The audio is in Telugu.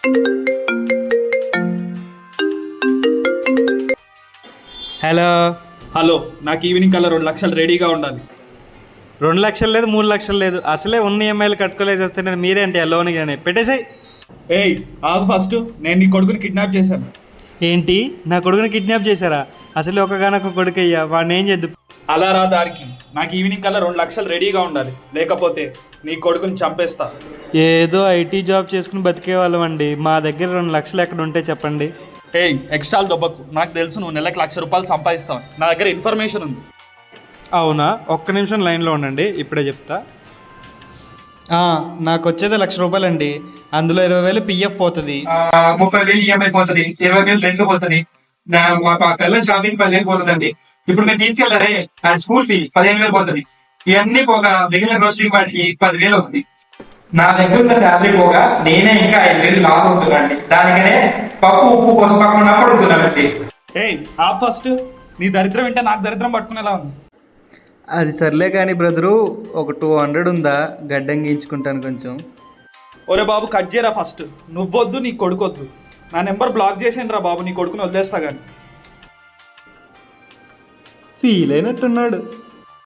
హలో. హలో, నాకు ఈవినింగ్ కల్లా 2 లక్షలు రెడీగా ఉండాలి. 2 లక్షలు లేదు, 3 లక్షలు లేదు, అసలే ఉన్న ఈఎంఐలు కట్టుకోలేసి వస్తే నేను మీరేంటి ఆ లోన్ కానీ పెట్టేసాయి. ఏయ్ ఆగు, ఫస్ట్ నేను నీ కొడుకుని కిడ్నాప్ చేశాను. ఏంటి, నా కొడుకుని కిడ్నాప్ చేశారా? అసలు ఒకగానొక కొడుకు అయ్యా, వాడిని ఏం చేద్దు. అలా రా దారికి. నాకు ఈవినింగ్ కల్లా 2 లక్షలు రెడీగా ఉండాలి, లేకపోతే నీ కొడుకుని చంపేస్తా. ఏదో ఐటీ జాబ్ చేసుకుని బతికే వాళ్ళం అండి, మా దగ్గర 2 లక్షలు ఎక్కడ ఉంటే చెప్పండి. ఏయ్ ఎక్స్ట్రాలు దొబ్బకు, నాకు తెలుసు నువ్వు నెలకు 1,00,000 రూపాయలు సంపాదిస్తావు. నా దగ్గర ఇన్ఫర్మేషన్ ఉంది. అవునా, ఒక్క నిమిషం లైన్లో ఉండండి, ఇప్పుడే చెప్తా. నాకు వచ్చేది 1,00,000 రూపాయలండి, అందులో 20,000 పిఎఫ్ పోతుంది, 30,000 ఈఎంఐ పోతుంది, 20,000 రెంట్ పోతుంది, మా పిల్లల షాపింగ్ 10,000 పోతుందండి. ఇప్పుడు మీరు తీసుకెళ్లారే ఆ స్కూల్ ఫీ 15,000 పోతుంది. ఇవన్నీ పోగా మిగిలిన గ్రోసరీ వాటికి 10,000 అవుతుంది. నా దగ్గర ఉన్న శాలరీ పోగా నేనే ఇంకా 5,000 లాస్ అవుతున్నాండి. దానికనే పప్పు ఉప్పు కోసం పక్కన పడుతున్నానండి. ఏయ్ ఆ ఫస్ట్, నీ దరిద్రం వింటే నాకు దరిద్రం పట్టుకునేలా ఉంది. అది సర్లే కానీ బ్రదరు, ఒక 200 ఉందా, గడ్డం గీయించుకుంటాను కొంచెం. ఒరే బాబు కట్ చేయరా ఫస్ట్. నువ్వొద్దు, నీ కొడుకొద్దు. నా నెంబర్ బ్లాక్ చేసేయండి రా బాబు, నీ కొడుకుని వదిలేస్తా కానీ. ఫీల్ అయినట్టున్నాడు.